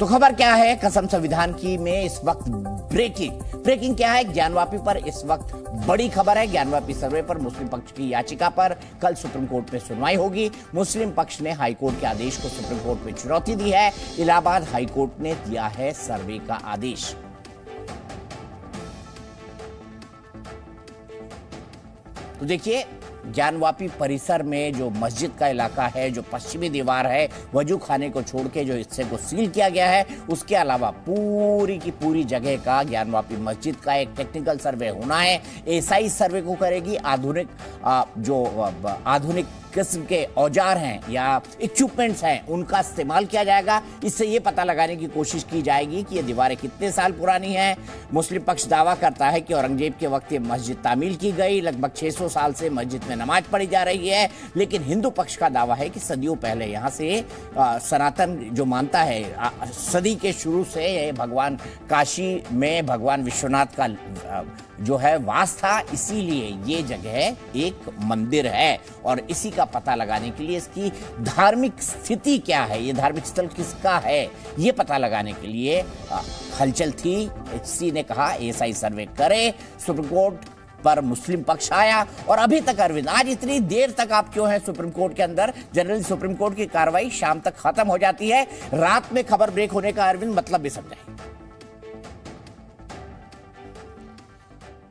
तो खबर क्या है कसम संविधान की में इस वक्त ब्रेकिंग क्या है। ज्ञानवापी पर इस वक्त बड़ी खबर है। ज्ञानवापी सर्वे पर मुस्लिम पक्ष की याचिका पर कल सुप्रीम कोर्ट में सुनवाई होगी। मुस्लिम पक्ष ने हाईकोर्ट के आदेश को सुप्रीम कोर्ट में चुनौती दी है। इलाहाबाद हाईकोर्ट ने दिया है सर्वे का आदेश। तो देखिए, ज्ञानवापी परिसर में जो मस्जिद का इलाका है, जो पश्चिमी दीवार है, वजू खाने को छोड़ के जो हिस्से को सील किया गया है, उसके अलावा पूरी की पूरी जगह का ज्ञानवापी मस्जिद का एक टेक्निकल सर्वे होना है। एसआई सर्वे को करेगी। आधुनिक किस्म के औजार हैं या इक्विपमेंट्स हैं, उनका इस्तेमाल किया जाएगा। इससे यह पता लगाने की कोशिश की जाएगी कि ये दीवारें कितने साल पुरानी हैं। मुस्लिम पक्ष दावा करता है कि औरंगजेब के वक्त ये मस्जिद तामील की गई, लगभग 600 साल से मस्जिद में नमाज पढ़ी जा रही है। लेकिन हिंदू पक्ष का दावा है कि सदियों पहले यहाँ से सनातन जो मानता है, सदी के शुरू से ये भगवान काशी में भगवान विश्वनाथ का जो है वास था, इसीलिए ये जगह एक मंदिर है। और इसी का पता लगाने के लिए इसकी धार्मिक स्थिति क्या है, ये धार्मिक स्थल किसका है, ये पता लगाने के लिए हलचल थी। एचसी ने कहा एसआई सर्वे करे। सुप्रीम कोर्ट पर मुस्लिम पक्ष आया और अभी तक अरविंद, आज इतनी देर तक आप क्यों हैं सुप्रीम कोर्ट के अंदर? जनरली सुप्रीम कोर्ट की कार्रवाई शाम तक खत्म हो जाती है। रात में खबर ब्रेक होने का अरविंद मतलब भी समझाए।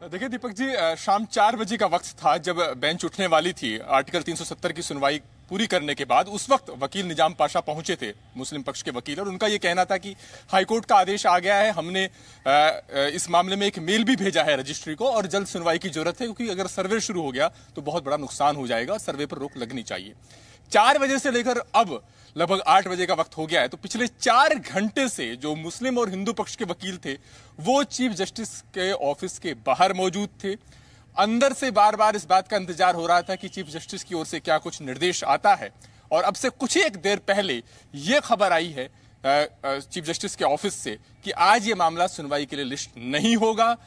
देखिए दीपक जी, शाम 4 बजे का वक्त था जब बेंच उठने वाली थी आर्टिकल 370 की सुनवाई पूरी करने के बाद। उस वक्त वकील निजाम पाशा पहुंचे थे, मुस्लिम पक्ष के वकील, और उनका यह कहना था कि हाईकोर्ट का आदेश आ गया है, हमने इस मामले में एक मेल भी भेजा है रजिस्ट्री को और जल्द सुनवाई की जरूरत है, क्योंकि अगर सर्वे शुरू हो गया तो बहुत बड़ा नुकसान हो जाएगा, सर्वे पर रोक लगनी चाहिए। 4 बजे से लेकर अब लगभग 8 बजे का वक्त हो गया है, तो पिछले 4 घंटे से जो मुस्लिम और हिंदू पक्ष के वकील थे वो चीफ जस्टिस के ऑफिस के बाहर मौजूद थे। अंदर से बार बार इस बात का इंतजार हो रहा था कि चीफ जस्टिस की ओर से क्या कुछ निर्देश आता है। और अब से कुछ ही एक देर पहले यह खबर आई है चीफ जस्टिस के ऑफिस से कि आज ये मामला सुनवाई के लिए लिस्ट नहीं होगा,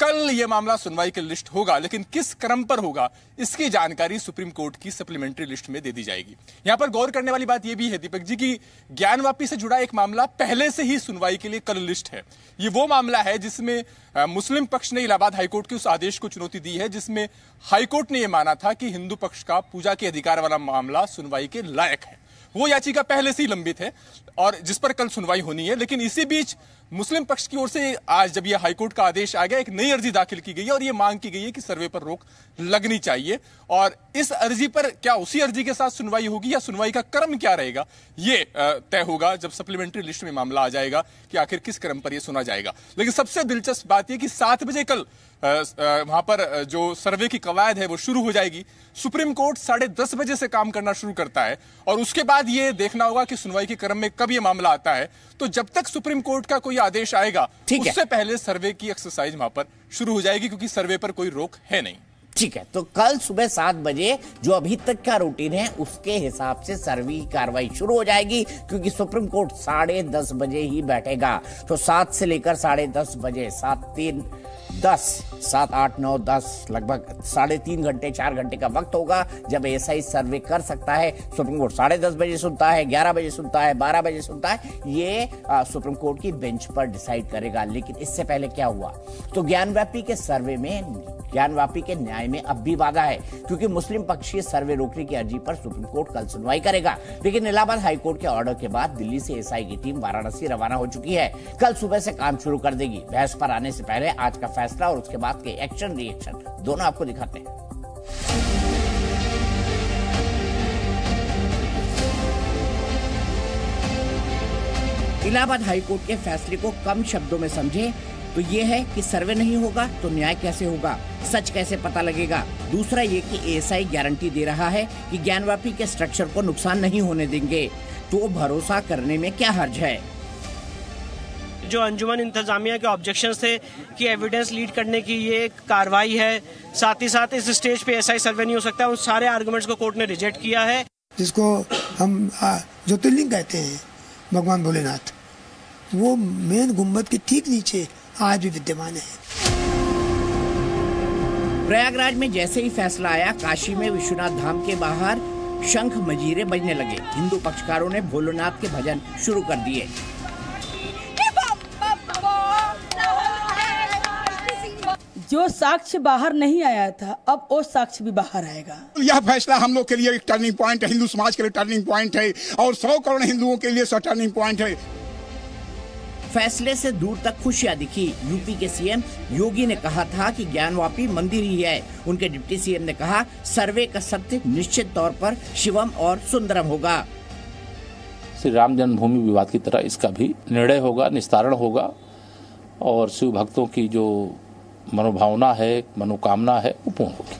कल यह मामला सुनवाई के लिस्ट होगा, लेकिन किस क्रम पर होगा इसकी जानकारी सुप्रीम कोर्ट की सप्लीमेंट्री लिस्ट में दे दी जाएगी। यहां पर गौर करने वाली बात यह भी है दीपक जी कि ज्ञानवापी से जुड़ा एक मामला पहले से ही सुनवाई के लिए कल लिस्ट है। ये वो मामला है जिसमें मुस्लिम पक्ष ने इलाहाबाद हाईकोर्ट के उस आदेश को चुनौती दी है जिसमें हाईकोर्ट ने यह माना था कि हिंदू पक्ष का पूजा के अधिकार वाला मामला सुनवाई के लायक है। वो याचिका पहले से ही लंबित है और जिस पर कल सुनवाई होनी है। लेकिन इसी बीच मुस्लिम पक्ष की ओर से आज जब यह हाईकोर्ट का आदेश आ गया, एक नई अर्जी दाखिल की गई है और यह मांग की गई है कि सर्वे पर रोक लगनी चाहिए। और इस अर्जी पर क्या उसी अर्जी के साथ सुनवाई होगी या सुनवाई का क्रम क्या रहेगा, यह तय होगा जब सप्लीमेंट्री लिस्ट में मामला आ जाएगा कि आखिर किस क्रम पर यह सुना जाएगा। लेकिन सबसे दिलचस्प बात यह कि 7 बजे कल वहां पर जो सर्वे की कवायद है वो शुरू हो जाएगी। सुप्रीम कोर्ट 10:30 बजे से काम करना शुरू करता है और उसके बाद ये देखना होगा कि सुनवाई के क्रम में कब ये मामला आता है। तो जब तक सुप्रीम कोर्ट का कोई आदेश आएगा उससे पहले सर्वे की एक्सरसाइज वहां पर शुरू हो जाएगी, क्योंकि सर्वे पर कोई रोक है नहीं। ठीक है, तो कल सुबह 7 बजे जो अभी तक का रूटीन है उसके हिसाब से सर्वे की कार्रवाई शुरू हो जाएगी, क्योंकि सुप्रीम कोर्ट 10:30 बजे ही बैठेगा। तो 7 से लेकर 10:30 बजे 7, 3, 10, 7, 8, 9, 10 लगभग 3.5 घंटे 4 घंटे का वक्त होगा जब एसआई सर्वे कर सकता है। सुप्रीम कोर्ट 10:30 बजे सुनता है, 11 बजे सुनता है, 12 बजे सुनता है, ये सुप्रीम कोर्ट की बेंच पर डिसाइड करेगा। लेकिन इससे पहले क्या हुआ, तो ज्ञानवापी के सर्वे में, ज्ञानवापी के न्याय में अब भी वादा है, क्योंकि मुस्लिम पक्षीय सर्वे रोकने की अर्जी पर सुप्रीम कोर्ट कल सुनवाई करेगा। लेकिन इलाहाबाद हाईकोर्ट के ऑर्डर के बाद दिल्ली से एसआई की टीम वाराणसी रवाना हो चुकी है, कल सुबह से काम शुरू कर देगी। बहस पर आने से पहले आज का फैसला और उसके बाद के एक्शन रिएक्शन दोनों आपको दिखाते हैं। इलाहाबाद हाईकोर्ट के फैसले को कम शब्दों में समझे तो ये है कि सर्वे नहीं होगा तो न्याय कैसे होगा, सच कैसे पता लगेगा। दूसरा ये कि एएसआई गारंटी दे रहा है कि ज्ञानवापी के स्ट्रक्चर को नुकसान नहीं होने देंगे, तो भरोसा करने में क्या हर्ज है। जो अंजुमन इंतजामिया के ऑब्जेक्शंस थे कि एविडेंस लीड करने की ये एक कार्रवाई है, साथ ही साथ इस स्टेज पे एएसआई सर्वे नहीं हो सकता, उन सारे आर्गुमेंट्स को कोर्ट ने रिजेक्ट किया है। जिसको हम ज्योतिर्लिंग कहते हैं भगवान भोलेनाथ, वो मेन गुम्बद के ठीक नीचे आज भी विद्यमान है। प्रयागराज में जैसे ही फैसला आया, काशी में विश्वनाथ धाम के बाहर शंख मजीरे बजने लगे। हिंदू पक्षकारों ने भोलेनाथ के भजन शुरू कर दिए। जो साक्ष्य बाहर नहीं आया था, अब वो साक्ष्य भी बाहर आएगा। यह फैसला हम लोग के लिए एक टर्निंग पॉइंट है, हिंदू समाज के लिए टर्निंग पॉइंट है और 100 करोड़ हिंदुओं के लिए टर्निंग पॉइंट है। फैसले से दूर तक खुशियां दिखी। यूपी के सीएम योगी ने कहा था कि ज्ञानवापी मंदिर ही है। उनके डिप्टी सीएम ने कहा सर्वे का सत्य निश्चित तौर पर शिवम और सुंदरम होगा। श्री राम जन्मभूमि विवाद की तरह इसका भी निर्णय होगा, निस्तारण होगा और शिव भक्तों की जो मनोभावना है, मनोकामना है, वो पूर्ण होगी।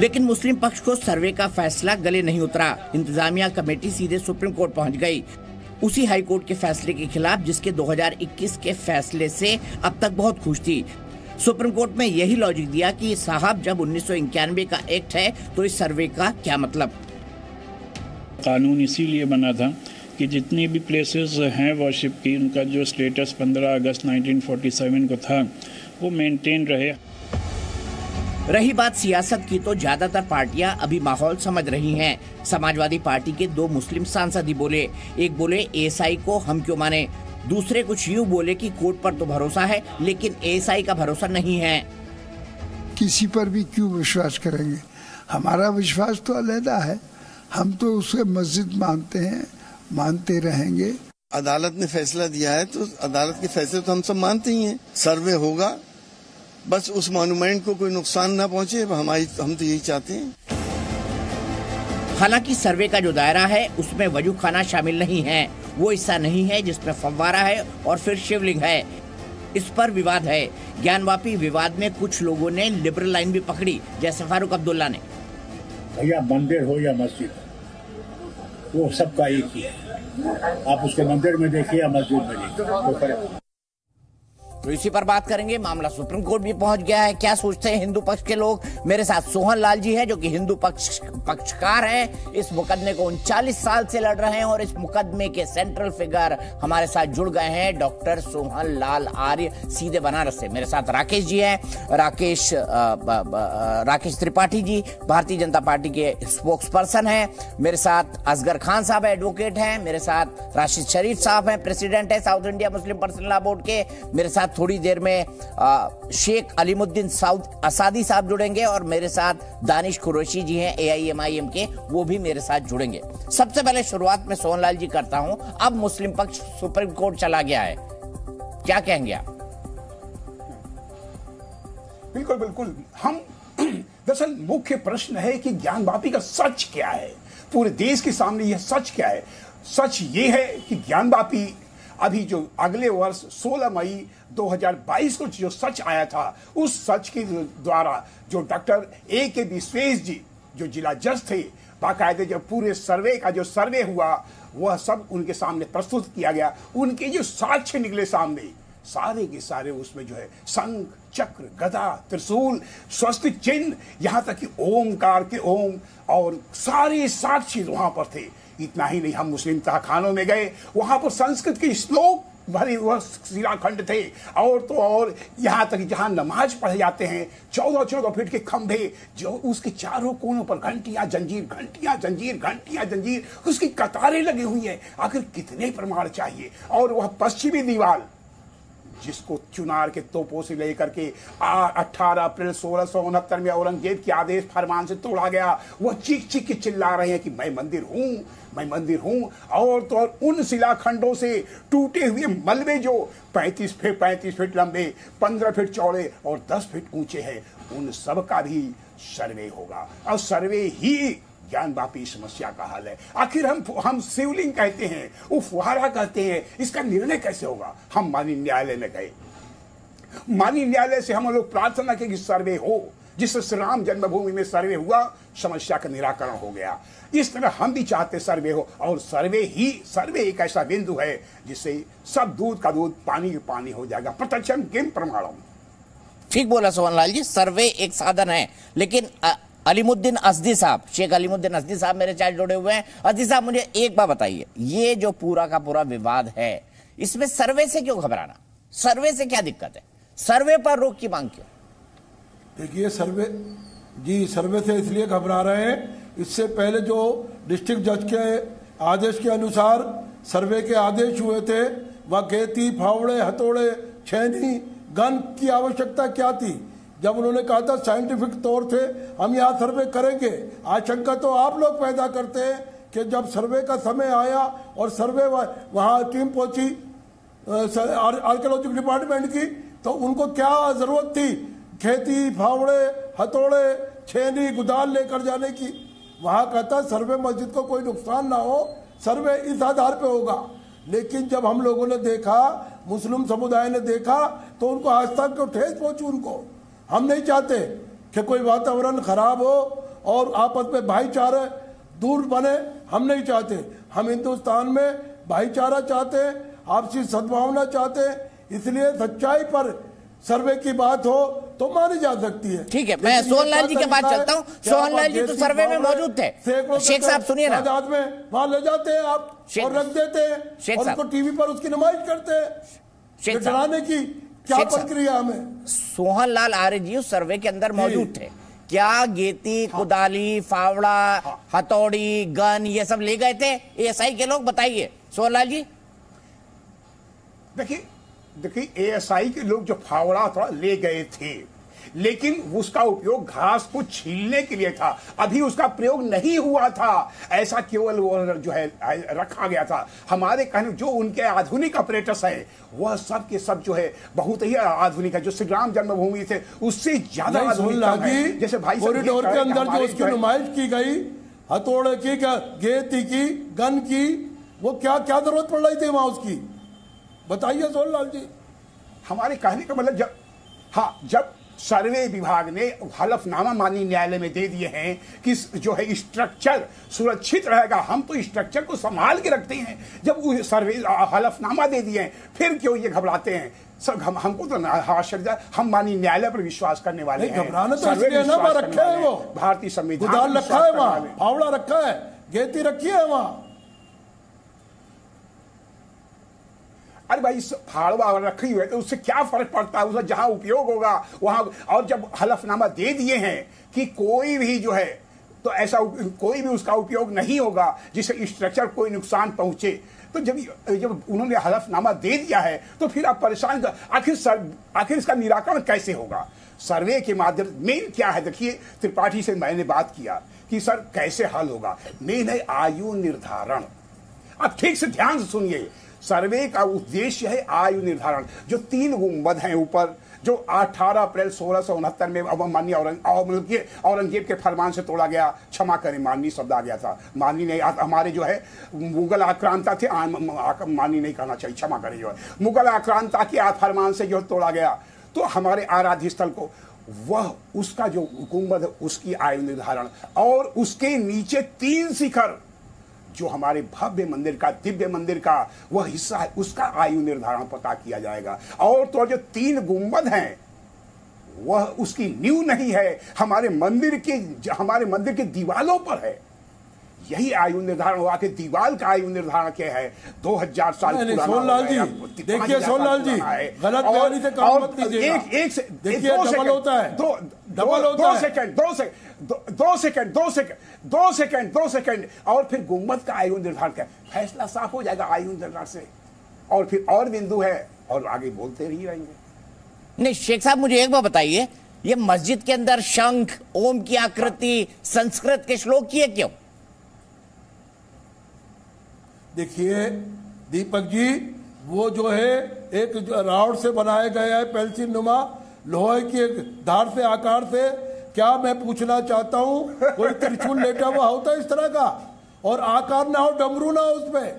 लेकिन मुस्लिम पक्ष को सर्वे का फैसला गले नहीं उतरा। इंतजामिया कमेटी सीधे सुप्रीम कोर्ट पहुंच गई, उसी हाई कोर्ट के फैसले के खिलाफ जिसके 2021 के फैसले से अब तक बहुत खुश थी। सुप्रीम कोर्ट में यही लॉजिक दिया कि साहब जब 1991 का एक्ट है तो इस सर्वे का क्या मतलब। कानून इसीलिए बना था कि जितनी भी प्लेसेस हैं वर्शिप की, उनका जो स्टेटस 15 अगस्त 1947 को था वो मेंटेन रहे। रही बात सियासत की तो ज्यादातर पार्टियां अभी माहौल समझ रही हैं। समाजवादी पार्टी के 2 मुस्लिम सांसद ही बोले। एक बोले एएसआई को हम क्यों माने, दूसरे कुछ यूं बोले कि कोर्ट पर तो भरोसा है लेकिन एएसआई का भरोसा नहीं है। किसी पर भी क्यों विश्वास करेंगे, हमारा विश्वास तो अलग है। हम तो उसे मस्जिद मानते हैं, मानते रहेंगे। अदालत ने फैसला दिया है तो अदालत के फैसले तो हम सब मानते ही हैं। सर्वे होगा, बस उस मॉन्यूमेंट को कोई नुकसान ना पहुंचे, हम तो यही चाहते हैं। हालांकि सर्वे का जो दायरा है उसमें वजू खाना शामिल नहीं है। वो हिस्सा नहीं है जिसमें फव्वारा है और फिर शिवलिंग है। इस पर विवाद है। ज्ञानवापी विवाद में कुछ लोगों ने लिबरल लाइन भी पकड़ी, जैसे फारूक अब्दुल्ला ने। भैया मंदिर हो या मस्जिद, वो सबका एक ही है। आप उसके मंदिर में देखिए या मस्जिद में देखिए, तो इसी पर बात करेंगे। मामला सुप्रीम कोर्ट भी पहुंच गया है। क्या सोचते हैं हिंदू पक्ष के लोग। मेरे साथ सोहन लाल जी हैं जो कि हिंदू पक्षकार हैं। इस मुकदमे को 39 साल से लड़ रहे हैं और इस मुकदमे के सेंट्रल फिगर हमारे साथ जुड़ गए हैं डॉक्टर सोहन लाल आर्य, सीधे बनारस से। मेरे साथ राकेश जी हैं, राकेश त्रिपाठी जी भारतीय जनता पार्टी के स्पोक्स पर्सन हैं। मेरे साथ असगर खान साहब एडवोकेट हैं। मेरे साथ राशिद शरीफ साहब हैं, प्रेसिडेंट है south India Muslim personal law board के। मेरे साथ थोड़ी देर में शेख अलीमुद्दीन असादी साहब जुड़ेंगे और मेरे साथ दानिश कुरैशी जी हैं AIMIM के, वो भी मेरे साथ जुड़ेंगे। सबसे पहले शुरुआत में सोहनलाल जी करता हूं। अब मुस्लिम पक्ष सुप्रीम कोर्ट चला गया है, क्या कहेंगे आप। बिल्कुल बिल्कुल। हम दरअसल मुख्य प्रश्न है कि ज्ञानवापी का सच क्या है, पूरे देश के सामने यह सच क्या है। सच ये है कि ज्ञानवापी अभी जो अगले वर्ष 16 मई 2022 को जो सच आया था, उस सच के द्वारा जो डॉक्टर A.K. विश्वेश जी जो जिला जज थे, बाकायदे जब पूरे सर्वे का जो सर्वे हुआ वह सब उनके सामने प्रस्तुत किया गया। उनके जो साक्ष्य निकले सामने, सारे के सारे उसमें जो है शंख, चक्र, गदा, त्रिशूल, स्वस्तिक चिन्ह, यहाँ तक कि ओमकार के ओम और सारे साक्ष्य वहां पर थे। इतना ही नहीं, हम मुस्लिम तहखानों में गए, वहां पर संस्कृत के श्लोक भरे वह शिलाखंड थे और तो और यहाँ तक जहाँ नमाज पढ़े जाते हैं 14-14 फीट के खंभे, जो उसके चारों कोनों पर घंटियां जंजीर, घंटियां जंजीर, घंटियां जंजीर, उसकी कतारें लगी हुई है। आखिर कितने प्रमाण चाहिए। और वह पश्चिमी दीवार जिसको चुनार के तोपों से लेकर के 18 अप्रैल 1669 में औरंगजेब के आदेश फरमान से तोड़ा गया, वह चीख चीख के चिल्ला रहे हैं कि मैं मंदिर हूं, मैं मंदिर हूं। और तो और उन शिलाखंडों से टूटे हुए मलबे जो 35 फीट लंबे, 15 फीट चौड़े और 10 फीट ऊंचे हैं, उन सब का भी सर्वे होगा। और सर्वे ही ज्ञानवापी समस्या का हल है। आखिर हम शिवलिंग कहते हैं, वो फुहारा कहते हैं, इसका निर्णय कैसे होगा। हम माननीय न्यायालय में गए, माननीय न्यायालय से हम लोग प्रार्थना की कि सर्वे हो, जिससे श्री राम जन्मभूमि में सर्वे हुआ, समस्या का निराकरण हो गया। इस तरह हम भी चाहते सर्वे हो, और सर्वे एक ऐसा बिंदु है जिससे सब दूध का दूध, पानी का पानी हो जाएगा। प्रत्यक्षम किम प्रमाणम। ठीक बोला सोहनलाल जी, सर्वे एक साधन है। लेकिन अलीमुद्दीन असदी साहब, शेख अलीमुद्दीन असदी साहब मेरे साथ जुड़े हुए हैं। असदी साहब, मुझे एक बात बताइए, ये जो पूरा का पूरा विवाद है, इसमें सर्वे से क्यों घबराना, सर्वे से क्या दिक्कत है, सर्वे पर रोक की मांग क्यों। देखिए सर्वे से इसलिए घबरा रहे हैं, इससे पहले जो डिस्ट्रिक्ट जज के आदेश के अनुसार सर्वे के आदेश हुए थे, वह खेती, फावड़े, हथौड़े, छेनी गन की आवश्यकता क्या थी? जब उन्होंने कहा था साइंटिफिक तौर से हम यहाँ सर्वे करेंगे, आशंका तो आप लोग पैदा करते हैं कि जब सर्वे का समय आया और सर्वे वहाँ टीम पहुंची आर्कियोलॉजिकल डिपार्टमेंट की, तो उनको क्या जरूरत थी खेती, फावड़े, हथौड़े, छेनी, गुदाल लेकर जाने की? वहां कहता सर्वे मस्जिद को कोई नुकसान ना हो, सर्वे इस आधार पे होगा। लेकिन जब हम लोगों ने देखा, मुस्लिम समुदाय ने देखा, तो उनको आज तक को ठेस पहुंची। उनको हम नहीं चाहते कि कोई वातावरण खराब हो और आपस में भाईचारा दूर बने, हम नहीं चाहते। हम हिंदुस्तान में भाईचारा चाहते हैं, आपसी सद्भावना चाहते हैं, इसलिए सच्चाई पर सर्वे की बात हो तो मानी जा सकती है। ठीक है, मैं सोहनलाल जी के पास चलता हूँ। सोहनलाल जी तो सर्वे में मौजूद थे। शेख साहब सुनिए ना, में वहां ले जाते हैं आप और रख देते हैं और उनको टीवी पर उसकी नुमाइश करते हैं। डराने की क्या प्रक्रिया हमें? सोहनलाल आर्य जी उस सर्वे के अंदर मौजूद थे। क्या गेती, कुदाली, फावड़ा, हथौड़ी, गन ये सब ले गए थे एएसआई के लोग? बताइए सोहनलाल जी। देखिए एएसआई के लोग जो फावड़ा थोड़ा ले गए थे, लेकिन उसका उपयोग घास को छीलने के लिए था, अभी उसका प्रयोग नहीं हुआ था। ऐसा केवल वो जो है रखा गया था। हमारे कहने जो उनके आधुनिक ऑपरेटर्स हैं वह सब के सब जो है बहुत ही आधुनिक है। जो श्री राम जन्मभूमि थे उससे ज्यादा आधुनिक है। जैसे भाई कॉरिडोर के अंदर जो उसकी नुमाइश की गई, हथौड़े की, गेती की, गन की, वो क्या क्या जरूरत पड़ रही थी वहां उसकी? बताइए सोहनलाल जी। हमारे कहने का मतलब जब सर्वे विभाग ने हलफनामा माननीय न्यायालय में दे दिए हैं कि जो है स्ट्रक्चर सुरक्षित रहेगा, हम तो स्ट्रक्चर को संभाल के रखते हैं। जब वो सर्वे हलफनामा दे दिए हैं, फिर क्यों ये घबराते हैं? सर हमको तो आश्चर्य, हम माननीय न्यायालय पर विश्वास करने वाले हैं। घबराना तो इसलिए ना, रखा है वो भारतीय संविधान, गुदाल रखा है वहां, फावड़ा रखा है, गेती रखी है वहां। अरे भाई फाड़वा रखी हुई है तो उससे क्या फर्क पड़ता है? उसका जहां उपयोग होगा वहां। और जब हलफनामा दे दिए हैं कि कोई भी जो है तो ऐसा कोई भी उसका उपयोग नहीं होगा जिससे स्ट्रक्चर कोई नुकसान पहुंचे, तो जब उन्होंने हलफनामा दे दिया है तो फिर आप परेशान, आखिर इसका निराकरण कैसे होगा? सर्वे के माध्यम मेन क्या है? देखिए त्रिपाठी से मैंने बात किया कि सर कैसे हल होगा। मेन है आयु निर्धारण। आप ठीक से ध्यान से सुनिए, सर्वे का उद्देश्य है आयु निर्धारण। जो 3 गुंबद हैं ऊपर, जो 18 अप्रैल 1669 में माननीय औरंगजेब के फरमान से तोड़ा गया, क्षमा करें माननीय शब्द आ गया था, माननीय नहीं, हमारे जो है मुगल आक्रांता थे, माननीय नहीं कहना चाहिए, क्षमा करें, जो है मुगल आक्रांता के फरमान से जो तोड़ा गया, तो हमारे आराध्य स्थल को वह उसका जो गुंबद है उसकी आयु निर्धारण, और उसके नीचे 3 शिखर जो हमारे भव्य मंदिर का, दिव्य मंदिर का वह हिस्सा है, उसका आयु निर्धारण पता किया जाएगा। और तो जो 3 गुंबद हैं वह उसकी नींव नहीं है, हमारे मंदिर की दीवालों पर है। यही आयु निर्धारण हुआ कि दीवार का आयु निर्धारण क्या है, 2000 साल पुराना। सोहनलाल जी देखिए, सोहनलाल जी गलत बयानी से काम मत कीजिएगा। देखिए डबल होता है, दो सेकंड और फिर गुंबद का आयु निर्धारण क्या, फैसला साफ हो जाएगा आयु निर्धारण से। और फिर और बिंदु है और आगे बोलते ही रहेंगे। नहीं शेख साहब, मुझे एक बात बताइए, ये मस्जिद के अंदर शंख, ओम की आकृति, संस्कृत के श्लोक किए क्यों? देखिए दीपक जी, वो जो है एक राउंड से बनाया गया है, पेंसिल नुमा लोहे की एक धार से आकार से। क्या मैं पूछना चाहता हूं, कोई त्रिशूल लेटा हुआ होता है इस तरह का, और आकार ना हो, डमरू ना हो उसमें,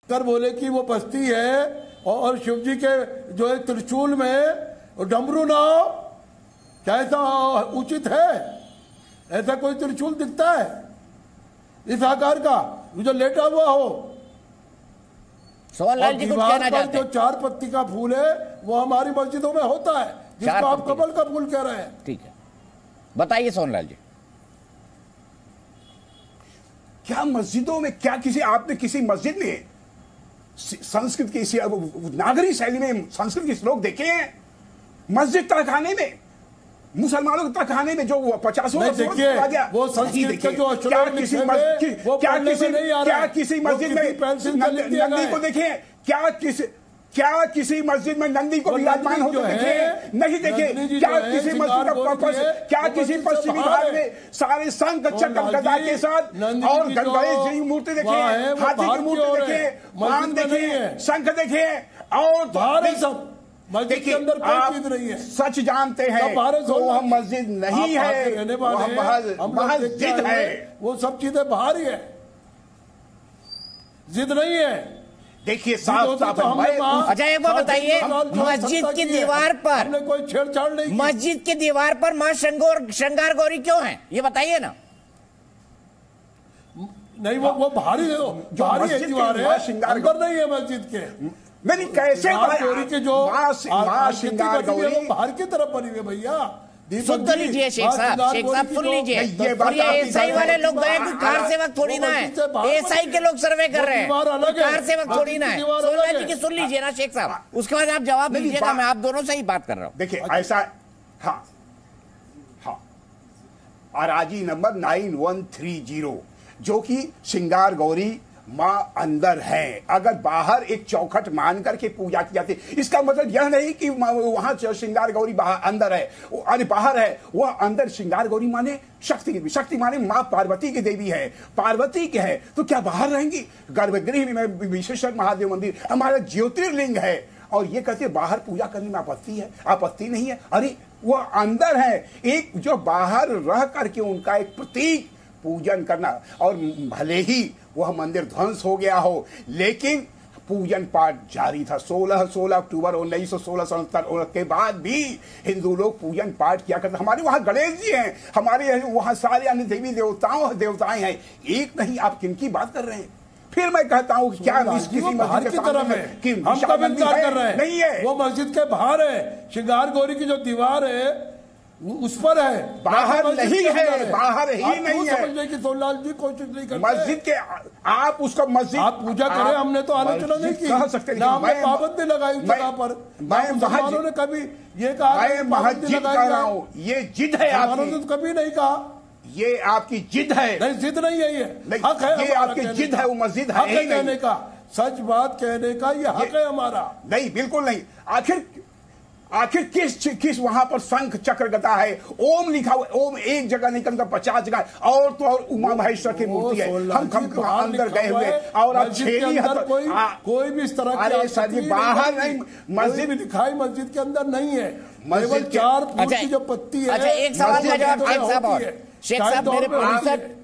कर बोले कि वो बस्ती है और शिव जी के जो है त्रिशूल में डमरू ना हो, क्या ऐसा उचित है? ऐसा कोई त्रिशूल दिखता है इस आकार का जो लेटा हुआ हो? सोहनलाल जी कुछ कहना चाहते हैं? जो 4 पत्ती का फूल है वो हमारी मस्जिदों में होता है, जिसको आप कमल का फूल कह रहे हैं। ठीक है, बताइए सोहनलाल जी। क्या मस्जिदों में, क्या आपने किसी मस्जिद में संस्कृत की नागरी शैली में संस्कृत के श्लोक देखे हैं? मस्जिद तहखाने में, मुसलमानों के तहखाने में जो 50 वो संस्कृत का जो क्या किसी मस्जिद में नंदी को देखे? क्या किसी मस्जिद में नंदी को विराजमान होते देखे? नहीं देखे। क्या किसी मस्जिद का पर्पस, क्या किसी पश्चिमी घाट में सारे शंख चक्र गदा के साथ और गणेश जी की मूर्ति देखे, हाथी की मूर्ति देखे, बाण देखे, शंख देखे और सब मस्जिद के अंदर कोई चीज नहीं है। सच जानते हैं तो वह मस्जिद नहीं है, महज जिद है। वो सब चीजें बाहर ही है, जिद नहीं है। देखिए साफ साफ। अच्छा एक बात बताइए, मस्जिद की दीवार पर हमने कोई छेड़छाड़ नहीं की। मस्जिद की दीवार पर मां श्रृंगार गौरी क्यों है, ये बताइए ना। नहीं वो बाहरी है, बाहरी है दीवार है, अंदर नहीं है मस्जिद के। नहीं कैसे गौरी के जो श्रृंगार गौरी बाहर की तरफ बनी हुई भैया। सुन तो लीजिए शेख साहब सुन लीजिए। ये एसआई वाले लोग गए, कोई कार सेवक थोड़ी ना है, एसआई के लोग सर्वे कर रहे हैं, कार सेवक थोड़ी ना है। सोलवा जी की सुन लीजिए ना शेख साहब, उसके बाद आप जवाब दीजिएगा। मैं आप दोनों से ही बात कर रहा हूँ। देखिए ऐसा, हाँ हाँ, अराजी नंबर 9130 जो कि श्रृंगार गौरी मां अंदर है। अगर बाहर एक चौखट मान करके पूजा की जाती, इसका मतलब यह नहीं कि वहां श्रृंगार गौरी बाहर अंदर है, अरे बाहर है। वह अंदर श्रृंगार गौरी माने शक्ति, शक्ति माने मां पार्वती की देवी है, पार्वती के है, तो क्या बाहर रहेंगी? गर्भगृह में विश्वेश्वर महादेव मंदिर हमारा ज्योतिर्लिंग है, और ये कहते बाहर पूजा करने में आपत्ति है? आपत्ति नहीं है। अरे वह अंदर है, एक जो बाहर रह करके उनका एक प्रतीक पूजन करना। और भले ही वह मंदिर ध्वंस हो गया हो, लेकिन पूजन पाठ जारी था। 16 अक्टूबर 1916 के बाद भी हिंदू लोग पूजन पाठ किया करते। हमारे वहां गणेश जी हैं, हमारे वहां सारे अन्य देवी देवताएं हैं, एक नहीं। आप किनकी बात कर रहे हैं? फिर मैं कहता हूँ क्या किसी मस्जिद की तरफ है, हम कब इनकार कर रहे हैं? नहीं है, वो मस्जिद के बाहर है। श्रृंगार गौरी की जो दीवार है उस पर है, बाहर नहीं है, बाहर ही नहीं है। समझने की सोनलाल जी कोशिश नहीं करते। मस्जिद के आप उसका मस्जिद आप पूजा करें, हमने तो आलोचना नहीं की, कह सकते ना हमने पाबंदी लगाई उस जगह पर। मुसलमानों ने कभी ये कहा मैं मस्जिद कह रहा हूँ, ये जिद है आपकी। तो कभी नहीं कहा ये आपकी जिद है। नहीं जिद नहीं है, ये हक है, ये आपकी जिद है, वो मस्जिद है कहने का, सच बात कहने का ये हक है हमारा। नहीं बिल्कुल नहीं। आखिर किस वहां पर शंख चक्र गदा है, ओम लिखा हुआ, ओम एक जगह नहीं कम 50 जगह, और तो और उमा महेश्वर की मूर्ति है। हम अंदर गए हुए और अब कोई भी इस तरह अरे सर जी बाहर नहीं, मस्जिद भी दिखाई मस्जिद के अंदर नहीं है। मस्जिद 4 फुट की जो पत्ती है। अच्छा एक सवाल का जवाब शेख साहब,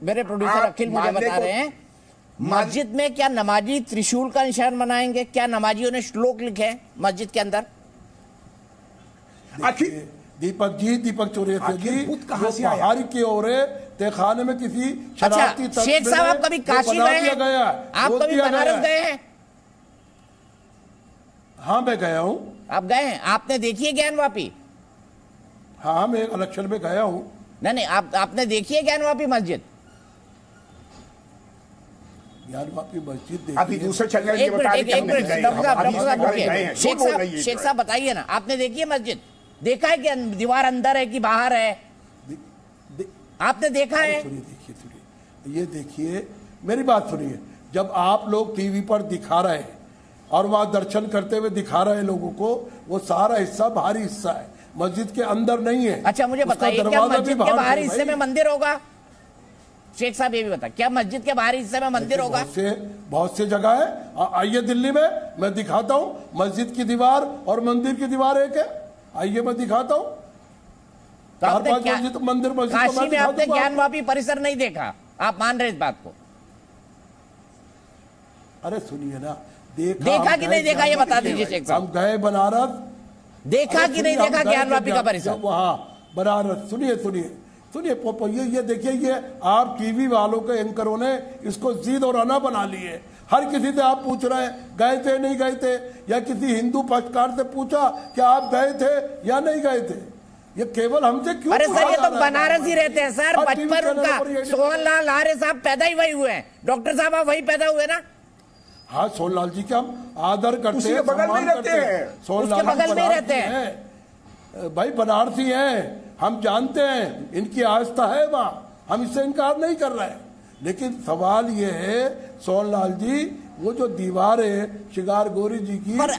मेरे प्रोड्यूसर अखिल मुझे बता रहे हैं, मस्जिद में क्या नमाजी त्रिशूल का निशान बनाएंगे? क्या नमाजियों ने श्लोक लिखे हैं मस्जिद के अंदर? दीपक चौरसिया जी पहाड़ी की ओर तहखाने में किसी शरारती तत्व। शेख साहब आप कभी काशी गए हैं? आप कभी बनारस गए हैं? हाँ मैं गया हूँ। आप गए हैं? आपने देखी है ज्ञानवापी? हाँ मैं इलेक्शन में गया हूँ। नहीं आपने देखी है ज्ञानवापी मस्जिद? ज्ञानवापी मस्जिद अभी दूसरे चैनल शेख साहब बताइए ना, आपने देखी है मस्जिद? देखा है कि दीवार अंदर है कि बाहर है? आपने देखा है? सुनिए ये देखिए मेरी बात सुनिए, जब आप लोग टीवी पर दिखा रहे हैं और वहां दर्शन करते हुए दिखा रहे हैं लोगों को, वो सारा हिस्सा बाहरी हिस्सा है, मस्जिद के अंदर नहीं है। अच्छा मुझे बताइए, क्या मस्जिद के बाहरी हिस्से में मंदिर होगा? शेख साहब ये भी बता, क्या मस्जिद के बाहरी हिस्से में मंदिर होगा? बहुत से जगह है। आइए दिल्ली में मैं दिखाता हूँ, मस्जिद की दीवार और मंदिर की दीवार एक है। आइए मैं दिखाता हूँ। मंदिर काशी में आपने ज्ञानवापी परिसर नहीं देखा? आप मान रहे इस बात को? अरे सुनिए ना, देखा कि नहीं देखा ये बता दीजिए शेख साहब। हम गए बनारस, देखा कि नहीं देखा ज्ञानवापी का परिसर? वहाँ बनारस। सुनिए ये देखिए, ये आप टीवी वालों के एंकरों ने इसको जीद और अना बना लिए। हर किसी से आप पूछ रहे हैं गए थे नहीं गए थे, या किसी हिंदू पक्षकार से पूछा कि आप गए थे या नहीं गए थे? ये केवल हमसे क्यों? अरे सर ये तो बनारस ही रहते हैं सर, बचपन उनका। सोहनलाल आर्य साहब पैदा ही वही हुए हैं। डॉक्टर साहब आप वही पैदा हुए ना? हाँ सोहनलाल जी का हम आदर करते हैं, बगल में रहते हैं, उसके बगल में रहते हैं भाई, बनारसी हैं, हम जानते हैं, इनकी आस्था है वहाँ, हम इससे इनकार नहीं कर रहे हैं। लेकिन सवाल ये है सोहनलाल जी, वो जो दीवार है शिगार गोरी जी की, पर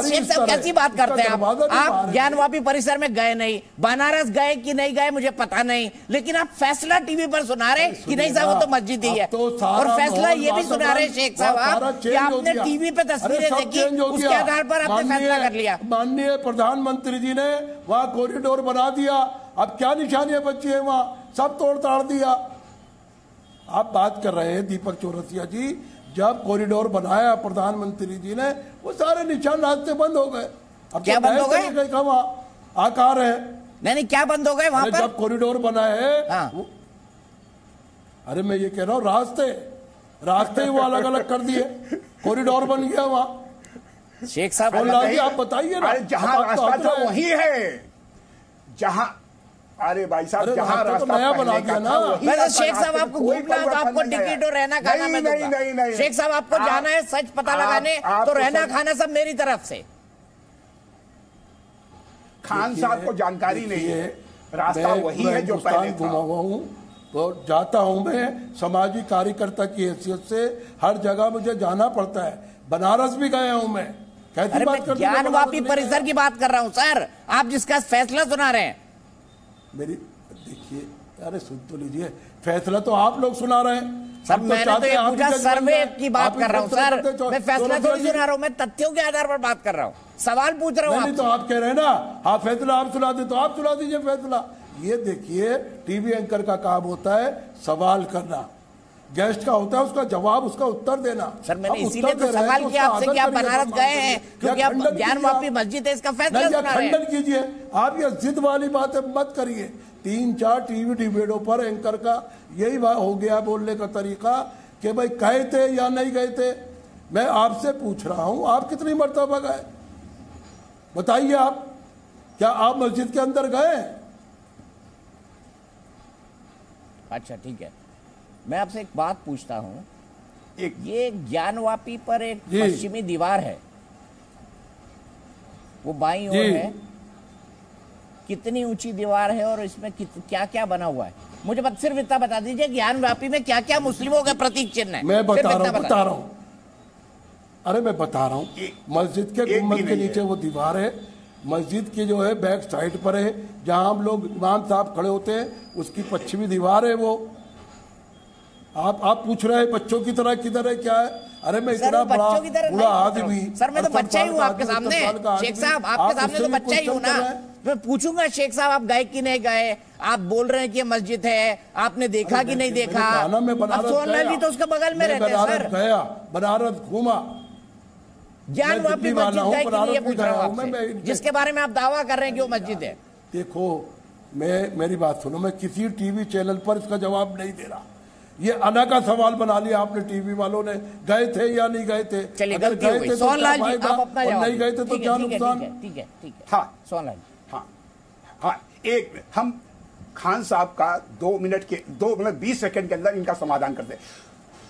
शेख साहब कैसी बात करते हैं आप ज्ञानवापी परिसर में गए नहीं, बनारस गए कि नहीं गए मुझे पता नहीं, लेकिन आप फैसला टीवी पर सुना रहे कि नहीं साहब वो तो मस्जिद ही है, और फैसला ये भी सुना रहे शेख साहब आप कि आपने टीवी पे तस्वीरें देखी, उसके आधार पर आपने फैसला कर लिया। माननीय प्रधानमंत्री जी ने वहाँ कॉरिडोर बना दिया, अब क्या निशानियां बची है वहाँ, सब तोड़ ताड़ दिया। आप बात कर रहे हैं दीपक चौरसिया जी, जब कॉरिडोर बनाया प्रधानमंत्री जी ने वो सारे निशान रास्ते बंद हो गए। अब क्या बंद हो गए? आकार है नहीं क्या बंद हो गए वहां पर? जब कॉरिडोर बना है अरे मैं ये कह रहा हूँ रास्ते वो अलग अलग कर दिए, कॉरिडोर बन गया वहाँ। शेख साहब आप बताइए ना, जहाँ रास्ता था वही है, जहाँ अरे भाई साहब जहाँ रास्ता नया बना दिया ना। वैसे शेख साहब आपको घूमना है तो आपको टिकट और रहना खाना मैं दूंगा। शेख साहब आपको जाना है सच पता लगाने तो रहना खाना सब मेरी तरफ से। खान साहब को जानकारी नहीं है, रास्ता वही है जो पहले घुमा हुआ हूँ तो जाता हूँ मैं सामाजिक कार्यकर्ता की हैसियत से, हर जगह मुझे जाना पड़ता है। बनारस भी गया हूँ मैं। अरे मैं ज्ञानवापी परिसर की बात कर रहा हूँ सर, आप जिसका फैसला सुना रहे हैं। मेरी देखिए, अरे सुन तो लीजिए, फैसला तो आप लोग सुना रहे हैं सर, मैंने तो ये पूछा सर्वे की बात कर रहा हूँ सर, मैं फैसला थोड़ी सुना रहा हूँ, मैं तथ्यों के आधार पर बात कर रहा हूँ, सवाल पूछ रहा हूँ। नहीं तो आप कह रहे हैं ना, आप फैसला आप सुना दे तो आप सुना दीजिए फैसला। ये देखिए टीवी एंकर का काम होता है सवाल करना, गेस्ट का होता है उसका जवाब उसका उत्तर देना। सर मैंने इसीलिए तो सवाल किया आपसे कि आप बनारस गए हैं क्योंकि आप ज्ञानवापी मस्जिद है इसका फैसला सुना रहे हैं। खंडन कीजिए, आप ये जिद वाली बातें मत करिए। 3-4 टीवी डिबेटों पर एंकर का यही हो गया बोलने का तरीका कि भाई गए थे या नहीं गए थे। मैं आपसे पूछ रहा हूं आप कितनी मर्तबा गए, बताइए आप, क्या आप मस्जिद के अंदर गए? अच्छा ठीक है, मैं आपसे एक बात पूछता हूं, ये ज्ञानवापी पर एक पश्चिमी दीवार है, वो बाईं ओर है, कितनी ऊंची दीवार है और इसमें क्या क्या बना हुआ है? मुझे सिर्फ इतना बता दीजिए ज्ञानवापी में क्या क्या मुस्लिमों का प्रतीक चिन्ह है। मैं बता रहा हूं, अरे मैं बता रहा हूं, मस्जिद के गुम्बद के नीचे वो दीवार है, मस्जिद की जो है बैक साइड पर है, जहां हम लोग इमाम साहब खड़े होते हैं, उसकी पश्चिमी दीवार है वो। आप पूछ रहे हैं बच्चों की तरह किधर है क्या है? अरे मैं इतना बड़ा आदमी, सर मैं तो बच्चा ही हूँ आपके सामने, शेख साहब आपके सामने तो बच्चा ही हूँ ना। मैं पूछूंगा शेख साहब आप गए कि नहीं गए, आप बोल रहे हैं कि मस्जिद है, आपने देखा कि नहीं देखा? सोनलाल जी तो उसके बगल में रहते हैं सर। गया बनारस घूमा, ज्ञानवापी मस्जिद गए कि नहीं ये पूछ रहा हूँ आपसे, जिसके बारे में आप दावा कर रहे हैं कि वो मस्जिद है। देखो मेरी बात सुनो, मैं किसी टीवी चैनल पर इसका जवाब नहीं दे रहा, ये अना का सवाल बना लिया आपने टीवी वालों ने, गए थे या नहीं गए थे? अगर गए थे तो क्या फायदा और नहीं गए थे तो क्या नुकसान? ठीक है हाँ सोनलाल, हाँ एक हम खान साहब का 2 मिनट 20 सेकंड के अंदर इनका समाधान करते हैं।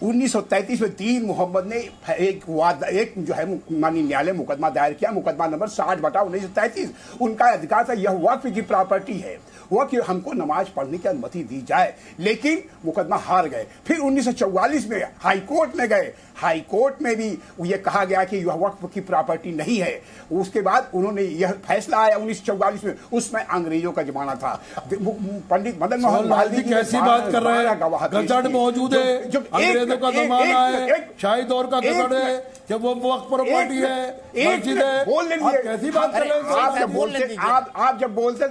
1933 में दीन मोहम्मद ने एक जो है माननीय न्यायालय मुकदमा दायर किया, मुकदमा नंबर 60/1933। उनका अधिकार था, यह वक्फ की प्रॉपर्टी है, वह कि हमको नमाज पढ़ने की अनुमति दी जाए, लेकिन मुकदमा हार गए। फिर 1944 में हाई कोर्ट में गए, हाई कोर्ट में भी यह कहा गया कि यह वक्फ की प्रॉपर्टी नहीं है। उसके बाद उन्होंने यह फैसला आया 1944 में, उसमें अंग्रेजों का जमाना था। पंडित मदन मोहन मालवीय कैसी बात कर रहे हैं, गजट मौजूद है, अंग्रेजों का जमाना है, शाही दौर का गजट है, जब वो वक्फ प्रॉपर्टी है, मस्जिद है, बोल लीजिए, कैसी बात कर रहे हैं? आप जब बोलते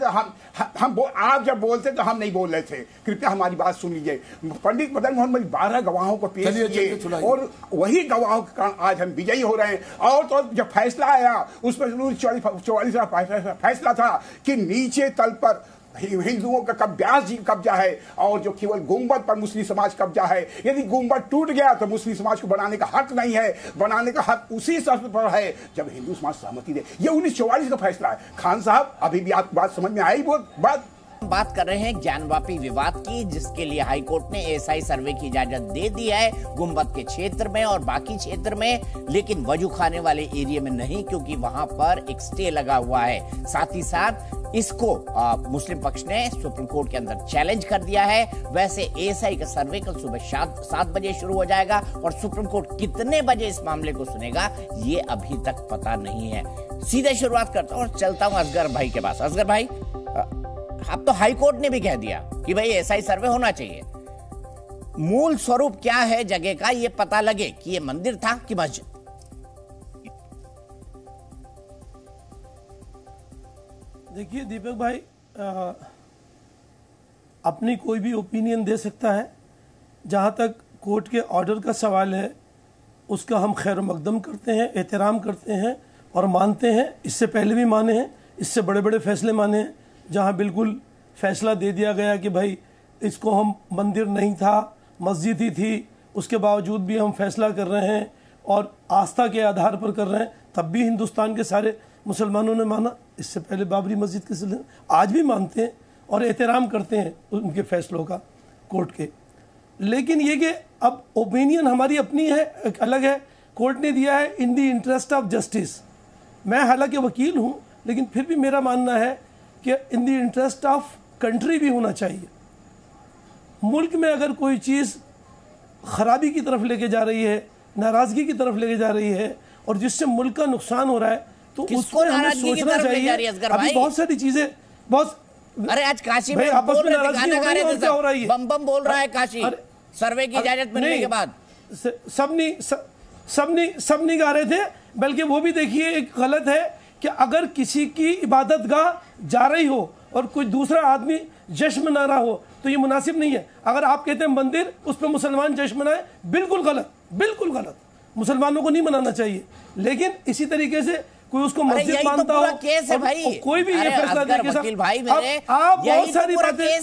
आप जब बोलते तो हम नहीं बोल रहे थे, कृपया हमारी बात सुन लीजिए। पंडित मदन मोहन मालवीय 12 गवाहों को पेश किए और वही गवाहों के कारण आज हम विजयी हो रहे हैं। और तो जब फैसला आया उसमें 44 का फैसला था कि नीचे तल पर हिंदुओं का व्यास जी कब्जा है और जो केवल गुंबद पर मुस्लिम समाज कब्जा है। यदि गुंबद टूट गया तो मुस्लिम समाज को बनाने का हक नहीं है, बनाने का हक उसी शर्त पर है जब हिंदू समाज सहमति दे। ये 1944 का फैसला है। खान साहब अभी भी आपकी बात समझ में आई? बात कर रहे हैं ज्ञानवापी विवाद की, जिसके लिए हाईकोर्ट ने एएसआई सर्वे की इजाजत दे दी है गुंबद के क्षेत्र में और बाकी क्षेत्र में, लेकिन वजू खाने वाले एरिया में नहीं, क्योंकि वहां पर एक स्टे लगा हुआ है। साथ ही साथ इसको मुस्लिम पक्ष ने सुप्रीम कोर्ट के अंदर चैलेंज कर दिया है। वैसे एएसआई का सर्वे कल सुबह 7 बजे शुरू हो जाएगा और सुप्रीम कोर्ट कितने बजे इस मामले को सुनेगा ये अभी तक पता नहीं है। सीधे शुरुआत करता हूँ और चलता हूँ असगर भाई के पास। असगर भाई, अब तो हाई कोर्ट ने भी कह दिया कि भाई एएसआई सर्वे होना चाहिए। मूल स्वरूप क्या है जगह का, ये पता लगे कि ये मंदिर था कि मस्जिद। देखिए दीपक भाई, अपनी कोई भी ओपिनियन दे सकता है। जहां तक कोर्ट के ऑर्डर का सवाल है उसका हम खैर मकदम करते हैं, एहतराम करते हैं और मानते हैं। इससे पहले भी माने हैं, इससे बड़े बड़े फैसले माने हैं जहां बिल्कुल फैसला दे दिया गया कि भाई इसको हम मंदिर नहीं था मस्जिद ही थी, उसके बावजूद भी हम फैसला कर रहे हैं और आस्था के आधार पर कर रहे हैं, तब भी हिंदुस्तान के सारे मुसलमानों ने माना। इससे पहले बाबरी मस्जिद के सिलसिले में आज भी मानते हैं और एहतराम करते हैं उनके फैसलों का, कोर्ट के। लेकिन ये कि अब ओपिनियन हमारी अपनी है, एक अलग है। कोर्ट ने दिया है in the interest of justice. मैं हालांकि वकील हूँ लेकिन फिर भी मेरा मानना है कि in the interest of country भी होना चाहिए। मुल्क में अगर कोई चीज़ खराबी की तरफ लेके जा रही है, नाराज़गी की तरफ लेके जा रही है और जिससे मुल्क का नुकसान हो रहा है तो उसको हमें सोचना चाहिए। अभी बहुत सारी चीजें अरे आज काशी में आपस में नाराजगी क्या हो रही है, बम बम बोल रहा है काशी सर्वे की इजाजत मिलने के बाद। सब नहीं गा रहे थे, बल्कि वो भी देखिए एक गलत है कि अगर किसी की इबादत गाह जा रही हो और कोई दूसरा आदमी जश्न मना रहा हो तो ये मुनासिब नहीं है। अगर आप कहते हैं मंदिर, उस पर मुसलमान जश्न मनाए, बिल्कुल गलत, बिल्कुल गलत। मुसलमानों को नहीं मनाना चाहिए। लेकिन इसी तरीके से कोई उसको मस्जिद मानता हो, केस है भाई। कोई भी ये फैसला दे के भाई मेरे, आप बहुत सारी बातें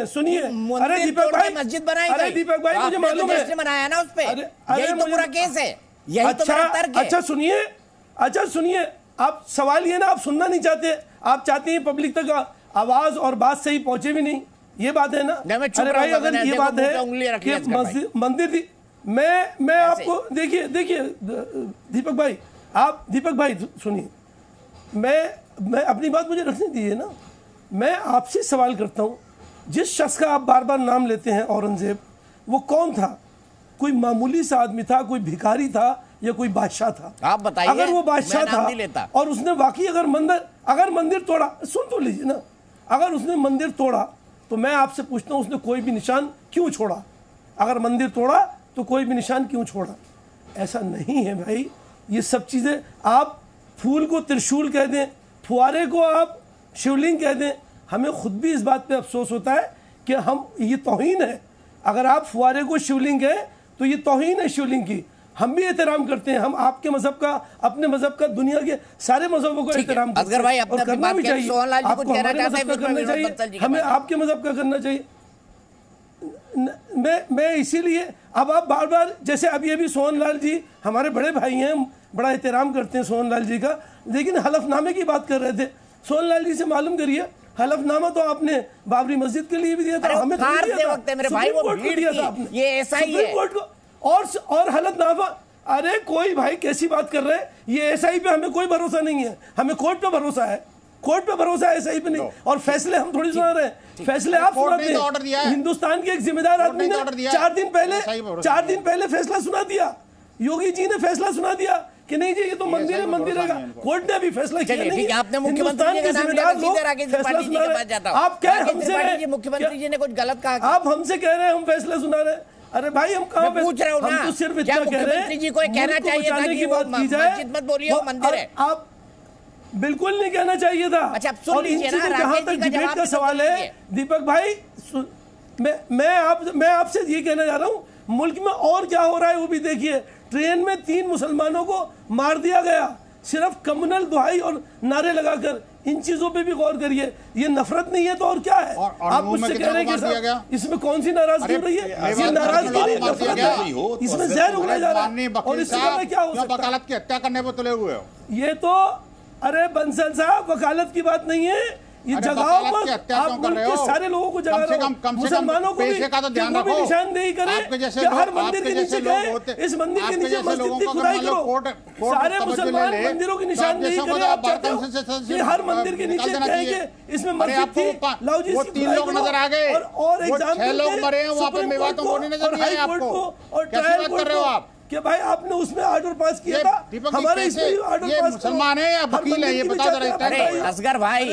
सुनिए। अरे दीपक भाई, मस्जिद बनाई, अरे दीपक भाई मुझे मालूम है, मनाया ना उस पे, यही तो पूरा केस है, यही तो मेरा तर्क है। अच्छा सुनिए, आप सवाल ये ना, आप सुनना नहीं चाहते, आप चाहते हैं पब्लिक तक आवाज और बात सही पहुंचे भी नहीं, ये बात है ना। अरे भाई अगर ये बात है कि मंदिर थी, मैं आपको देखिए दीपक भाई सुनिए, मैं अपनी बात मुझे रखने दीजिए ना। मैं आपसे सवाल करता हूँ, जिस शख्स का आप बार बार नाम लेते हैं औरंगजेब, वो कौन था? कोई मामूली सा आदमी था, कोई भिखारी था या कोई बादशाह था? आप बताइए। अगर वो बादशाह था और उसने वाकई अगर मंदिर तोड़ा, सुन तो लीजिए ना, अगर उसने मंदिर तोड़ा तो मैं आपसे पूछता हूँ उसने कोई भी निशान क्यों छोड़ा? अगर मंदिर तोड़ा तो कोई भी निशान क्यों छोड़ा? ऐसा नहीं है भाई। ये सब चीज़ें, आप फूल को त्रिशूल कह दें, फुआरे को आप शिवलिंग कह दें, हमें खुद भी इस बात पे अफसोस होता है कि हम, ये तौहीन है। अगर आप फुआरे को शिवलिंग कहें तो ये तौहीन है शिवलिंग की। हम भी एहतराम करते हैं, हम आपके मजहब का, अपने मजहब का, दुनिया के सारे मजहबों को एहतराम करते हैं और करना भी चाहिए। आपको हमारे मजहब का करना चाहिए, हमें आपके मजहब का करना चाहिए। मैं इसीलिए, अब आप बार बार, जैसे अब ये भी सोहनलाल जी हमारे बड़े भाई हैं, बड़ा एहतराम करते हैं सोहनलाल जी का, लेकिन हलफनामे की बात कर रहे थे। सोहनलाल जी से मालूम करिए, हलफनामा तो आपने बाबरी मस्जिद के लिए भी दिया था, हमें सुप्रीम कोर्ट को दिया था आपने, ये ऐसा ही है। सुप्रीम कोर्ट को और हलफनामा। अरे कोई भाई कैसी बात कर रहे हैं, ये एसआई पे हमें कोई भरोसा नहीं है, हमें कोर्ट पे भरोसा है, कोर्ट पे भरोसा है, एसआई पे नहीं। और फैसले हम थोड़ी सुना रहे हैं, फैसले आप सुनाते हैं। हिंदुस्तान के एक जिम्मेदार आदमी ने 4 दिन पहले फैसला सुना दिया, योगी जी ने फैसला सुना दिया कि नहीं जी ये तो मंदिर है, मंदिर है। कोर्ट ने भी फैसला किया नहीं। आपने मुख्यमंत्री के जिम्मेदार लोग फैसला सुना रहे। आप क्या हमसे, मुख्यमंत्री जी ने कुछ गलत कहा? आप हमसे कह रहे हैं हम फैसला सुना रहे हैं। अरे भाई हम कहाँ पे पूछ रहे हो ना, हम तो सिर्फ इतना कह रहे हैं जी को कहना चाहिए था कि वो मस्जिद मत बोलिए, वो मंदिर है। आप बिल्कुल नहीं कहना चाहिए था। अच्छा, और इन चीजों जहां तक डिबेट का सवाल है दीपक भाई, मैं आपसे ये कहना चाह रहा हूँ, मुल्क में और क्या हो रहा है वो भी देखिए। ट्रेन में 3 मुसलमानों को मार दिया गया, सिर्फ कम्युनल दुहाई और नारे लगाकर। इन चीजों पे भी गौर करिए। ये नफरत नहीं है तो और क्या है? आप मुझसे कह रहे हैं कि इसमें कौन सी नाराजगी हो रही है? ये नाराजगी नहीं, नफरत है। इसमें जहर उगला जा रहा है और इसमें क्या हो सकता है? वकालत की हत्या करने पर तुले हुए हो। ये तो, अरे बंसल साहब, वकालत की बात नहीं है, ये जगहों पर आप मुल्क के सारे लोगों को जगा रहे हो, मुसलमानों को भी निशानदेही करें कि हर मंदिर के नीचे गए, इस मंदिर के नीचे मस्जिद की खुदाई करो, सारे मुसलमान मंदिरों की निशानदेही करें। आप चाहते हो कि हर मंदिर के नीचे कहेंगे इसमें मस्जिद थी, लाओ जी इसकी खुदाई करो, और एग्जाम सुप्रीम कोर्ट को और हाई कोर्ट को और ट्रायल कोर्ट को कि भाई आपने उसमें ऑर्डर पास किया था, हमारे इसमें ऑर्डर पास मुसलमान है या वकील है ये बता दो। अरे असगर भाई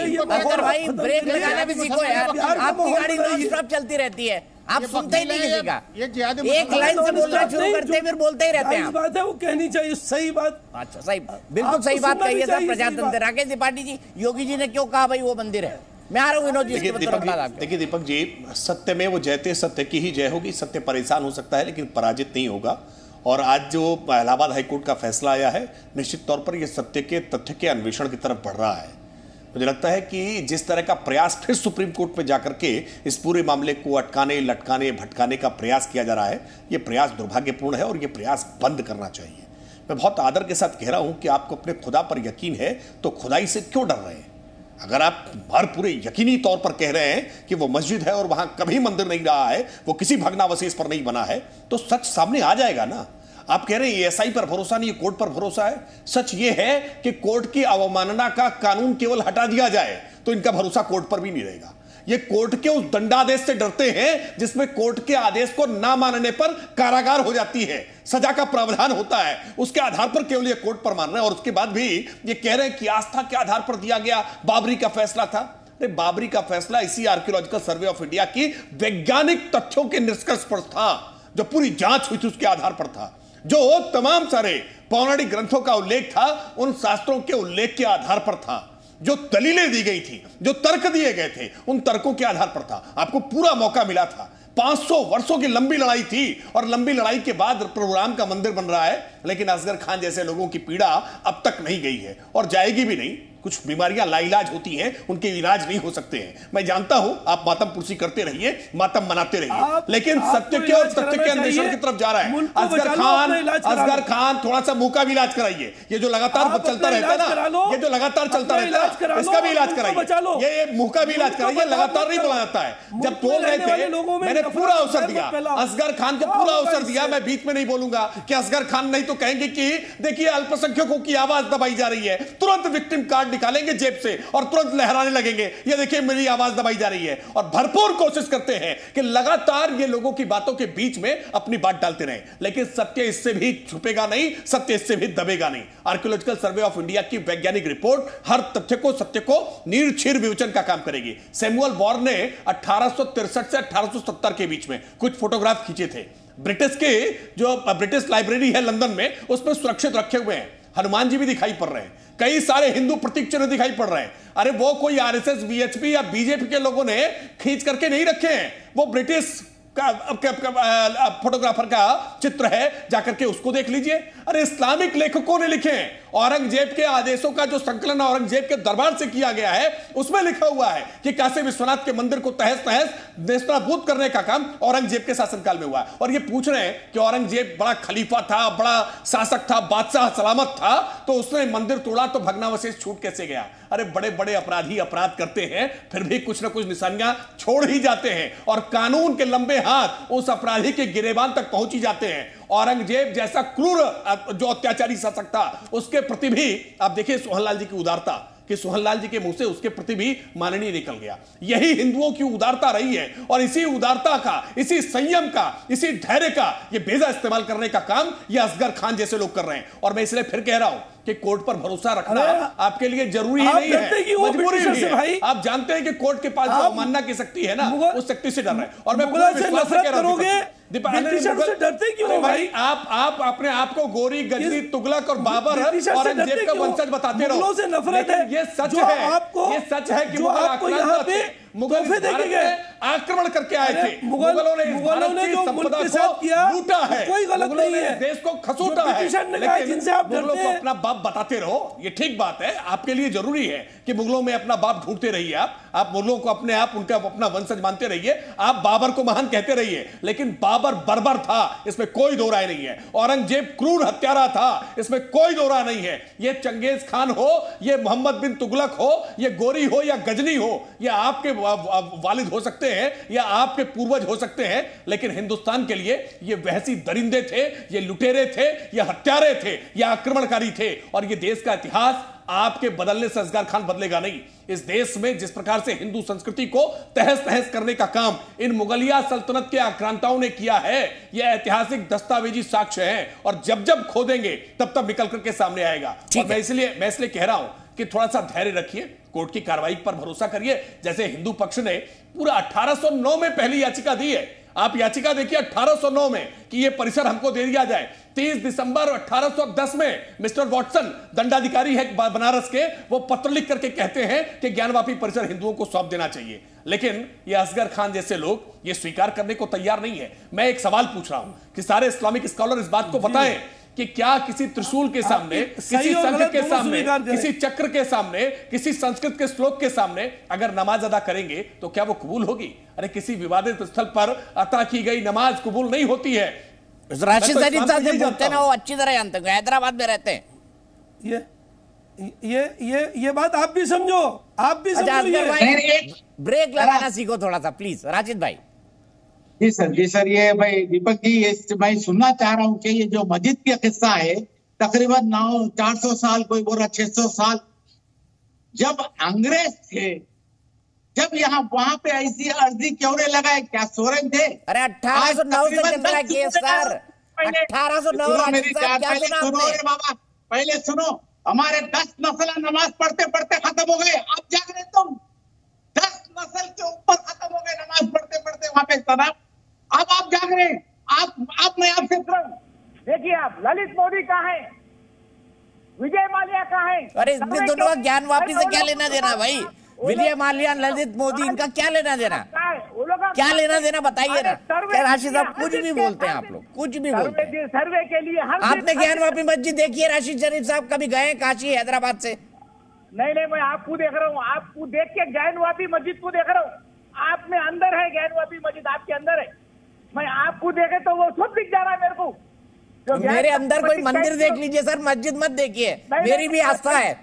ब्रेक लगाना भी सीखो यार, आपकी गाड़ी नॉन स्टॉप चलती रहती है, आप सुनते ही नहीं किसी का, एक लाइन से बोलना शुरू करते हैं फिर बोलते ही रहते हैं। बात है वो कहनी चाहिए, सही बात। अच्छा सही, बिल्कुल सही बात कही है सर प्रजातंत्र। राकेश त्रिपाठी जी, योगी जी ने क्यों कहा भाई वो मंदिर है? मैं आ रहा हूँ विनोद जी। देखिए दीपक जी, सत्य में वो जयते, सत्य की ही जय होगी। सत्य परेशान हो सकता है लेकिन पराजित नहीं होगा। और आज जो इलाहाबाद हाईकोर्ट का फैसला आया है, निश्चित तौर पर यह सत्य के तथ्य के अन्वेषण की तरफ बढ़ रहा है। मुझे लगता है कि जिस तरह का प्रयास फिर सुप्रीम कोर्ट में जाकर के इस पूरे मामले को अटकाने, लटकाने, भटकाने का प्रयास किया जा रहा है, यह प्रयास दुर्भाग्यपूर्ण है और यह प्रयास बंद करना चाहिए। मैं बहुत आदर के साथ कह रहा हूं कि आपको अपने खुदा पर यकीन है तो खुदाई से क्यों डर रहे हैं? अगर आप हर पूरे यकीनी तौर पर कह रहे हैं कि वो मस्जिद है और वहां कभी मंदिर नहीं रहा है, वो किसी भग्नावशेष पर नहीं बना है, तो सच सामने आ जाएगा ना। आप कह रहे हैं एएसआई पर भरोसा नहीं, कोर्ट पर भरोसा है। सच ये है कि कोर्ट की अवमानना का कानून केवल हटा दिया जाए तो इनका भरोसा कोर्ट पर भी नहीं रहेगा। ये कोर्ट के उस दंडादेश से डरते हैं जिसमें कोर्ट के आदेश को ना मानने पर कारागार हो जाती है, सजा का प्रावधान होता है। उसके आधार पर केवल ये कोर्ट पर मान रहे हैं और उसके बाद भी ये कह रहे हैं कि आस्था के आधार पर दिया गया बाबरी का फैसला था। बाबरी का फैसला इसी आर्कियोलॉजिकल सर्वे ऑफ इंडिया की वैज्ञानिक तथ्यों के निष्कर्ष पर था, जो पूरी जांच हुई थी उसके आधार पर था। जो तमाम सारे पौराणिक ग्रंथों का उल्लेख था, उन शास्त्रों के उल्लेख के आधार पर था। जो दलीलें दी गई थी, जो तर्क दिए गए थे, उन तर्कों के आधार पर था। आपको पूरा मौका मिला था। 500 वर्षों की लंबी लड़ाई थी और लंबी लड़ाई के बाद प्रोग्राम का मंदिर बन रहा है, लेकिन असगर खान जैसे लोगों की पीड़ा अब तक नहीं गई है और जाएगी भी नहीं। कुछ बीमारियां लाइलाज होती हैं, उनके इलाज नहीं हो सकते हैं। मैं जानता हूं आप मातम पुरसी करते रहिए, मातम मनाते रहिए, लेकिन सत्य के और तथ्य के अन्वेषण की तरफ जा रहा है। असगर खान थोड़ा सा मुंह का भी इलाज कराइए। ये जो लगातार चलता रहता है ना, ये जो लगातार चलता रहता है, इसका भी इलाज कराइए। ये मुंह का भी इलाज कराइए, लगातार नहीं बोला जाता है। जब बोल रहे थे मैंने पूरा अवसर दिया, असगर खान को पूरा अवसर दिया। मैं बीच में नहीं बोलूंगा कि असगर खान नहीं तो कहेंगे कि देखिए अल्पसंख्यकों की आवाज दबाई जा रही है, तुरंत विक्टिम कार्ड निकालेंगे जेब से और तुरंत लहराने लगेंगे, ये देखिए मेरी आवाज दबाई जा रही है। और भरपूर कोशिश करते हैं कि लगातार ये लोगों की बातों के बीच में अपनी बात डालते रहे, लेकिन सत्य इससे भी छुपेगा नहीं, सत्य इससे भी दबेगा नहीं। आर्कियोलॉजिकल सर्वे ऑफ इंडिया की वैज्ञानिक रिपोर्ट हर तथ्य को, सत्य को नीरछीर विवेचन का काम करेगी। सैमुअल बॉर ने 1863 से 1870 के बीच में कुछ फोटोग्राफ खींचे थे। ब्रिटिश के जो ब्रिटिश लाइब्रेरी है लंदन में, उसमें सुरक्षित रखे हुए हैं। हनुमान जी भी दिखाई पड़ रहे हैं, कई सारे हिंदू प्रतीक चिन्ह दिखाई पड़ रहे हैं। अरे वो कोई आरएसएस, वीएचपी या बीजेपी के लोगों ने खींच करके नहीं रखे हैं, वो ब्रिटिश का फोटोग्राफर का चित्र है, जाकर के उसको देख लीजिए। अरे इस्लामिक लेखकों ने लिखे हैं। औरंगजेब के आदेशों का जो संकलन औरंगजेब के दरबार से किया गया है, उसमें लिखा हुआ है कि काशी विश्वनाथ के मंदिर को तहस नहस नेस्तनाबूद करने का काम औरंगजेब के शासनकाल में हुआ है। और ये पूछ रहे हैं कि औरंगजेब बड़ा खलीफा था, बड़ा शासक था, बादशाह सलामत था, तो उसने मंदिर तोड़ा तो भग्नावशेष छूट कैसे गया? अरे बड़े बड़े अपराधी अपराध करते हैं, फिर भी कुछ ना कुछ निशानियां छोड़ ही जाते हैं और कानून के लंबे हाथ उस अपराधी के गिरेबान तक पहुंच ही जाते हैं। औरंगजेब जैसा क्रूर जो अत्याचारी शासक था, उसके प्रति भी आप देखिए सोहनलाल जी की उदारता, कि सोहनलाल जी के मुंह से उसके प्रति भी माननीय निकल गया। यही हिंदुओं की उदारता रही है और इसी उदारता का, इसी संयम का, इसी धैर्य का ये बेजा इस्तेमाल करने का काम ये असगर खान जैसे लोग कर रहे हैं। और मैं इसलिए फिर कह रहा हूं कि कोर्ट पर भरोसा रखना आपके लिए जरूरी ही नहीं है, मजबूरी भी है। आप जानते हैं कि कोर्ट के पास जो अवमानना की शक्ति है ना, उस शक्ति से डर रहे हैं। और मैं पूरा विश्वास से कह रहा हूं, डरते क्यों भाई? आप अपने आप को गोरी, गजनी, तुगलक और बाबर औरंगजेब का वंशज बताते रहो, से नफरत है। ये सच है, ये सच है कि आपको यहाँ पे मुगल भारत में आक्रमण करके आए थे, मुगलों ने जो मुल्क के साथ किया लूटा है, कोई गलत नहीं है, देश को खसूटा है, लेकिन मुगलों को अपना बाप बताते रहो, ये ठीक बात है, आपके लिए जरूरी है कि मुगलों में अपना बाप ढूंढते रहिए, आप मुगलों को अपने आप उनका अपना वंशज मानते रहिए, आप बाबर को महान कहते रहिए, लेकिन बाबर बर्बर था, इसमें कोई दो राय नहीं है। औरंगजेब क्रूर हत्यारा था, इसमें कोई दो राय नहीं है। ये चंगेज खान हो, ये मोहम्मद बिन तुगलक हो, ये गोरी हो या गजनी हो, ये आपके वालिद हो सकते हैं या आपके पूर्वज हो सकते हैं, लेकिन हिंदुस्तान के लिए ये वहसी दरिंदे थे, ये लुटेरे थे, ये हत्यारे थे, ये आक्रमणकारी थे। और ये देश का इतिहास आपके बदलने से असगर खान बदलेगा नहीं। इस देश में जिस प्रकार से हिंदू संस्कृति को तहस तहस करने का काम इन मुगलिया सल्तनत के आक्रांताओं ने किया है, यह ऐतिहासिक दस्तावेजी साक्ष्य है, और जब जब खोदेंगे तब तब निकल करके सामने आएगा। और मैं इसलिए कह रहा हूं कि थोड़ा सा धैर्य रखिए, कोर्ट की कार्रवाई पर भरोसा करिए। जैसे हिंदू पक्ष ने पूरा 1809 में पहली याचिका दी है, आप याचिका देखिए 1809 में कि यह परिसर हमको दे दिया जाए। 30 दिसंबर 1810 में मिस्टर वॉटसन दंडाधिकारी है बनारस के, वो पत्र लिख करके कहते हैं कि ज्ञानवापी परिसर हिंदुओं को सौंप देना चाहिए, लेकिन ये असगर खान जैसे लोग ये स्वीकार करने को तैयार नहीं है। मैं एक सवाल पूछ रहा हूं कि सारे इस्लामिक स्कॉलर इस बात को बताएं कि क्या किसी त्रिशूल के सामने, किसी संघ के सामने, किसी चक्र के सामने, किसी संस्कृत के श्लोक के सामने अगर नमाज अदा करेंगे तो क्या वो कबूल होगी? अरे किसी विवादित स्थल पर अता की गई नमाज कबूल नहीं होती है। राशिद सलीम साहब से बोलते हैं, वो अच्छी तरह जानते हैं, हैदराबाद में रहते हैं। ये बात आप भी समझो, आप भी समझो। ब्रेक लगाना सीखो थोड़ा सा प्लीज राशिद भाई। जी सर, ये भाई दीपक जी, मैं सुनना चाह रहा हूँ कि ये जो मस्जिद का किस्सा है, तकरीबन 400 साल, कोई बोल रहा 600 साल, जब अंग्रेज थे, जब यहाँ वहां पे ऐसी अर्जी क्यों नहीं लगाए? क्या सोरेन थे? अरे 1809 से चल रहा केस सर, 1809। बाबा पहले सुनो, हमारे 10 नस्ल नमाज पढ़ते पढ़ते खत्म हो गए, आप जाग रहे तुम 10 नस्ल के ऊपर खत्म हो गए नमाज पढ़ते पढ़ते वहां पे तनाव। अब आप जाग रहे, आप मैं आपसे देखिए, आप ललित मोदी कहाँ है, विजय माल्या कहाँ है? अरे इसमें दोनों का ज्ञान वापी से क्या लेना देना भाई? विजय माल्या, ललित मोदी, इनका क्या लेना देना? क्या लेना देना बताइए ना। राशिद साहब कुछ भी बोलते हैं, आप लोग कुछ भी बोलते हैं। सर्वे के लिए आपने ज्ञान वापी मस्जिद देखी है? राशिद शरीफ साहब कभी गए काशी हैदराबाद से? नहीं, मैं आपको देख रहा हूँ, आपको देख के ज्ञानवापी मस्जिद को देख रहा हूँ, आप में अंदर है ज्ञानवापी मस्जिद, आपके अंदर है। मैं आपको देखे तो वो सब दिख जा रहा है मेरे को। मेरे अंदर कोई मंदिर देख लीजिए सर, मस्जिद मत देखिए, मेरी भी आस्था है।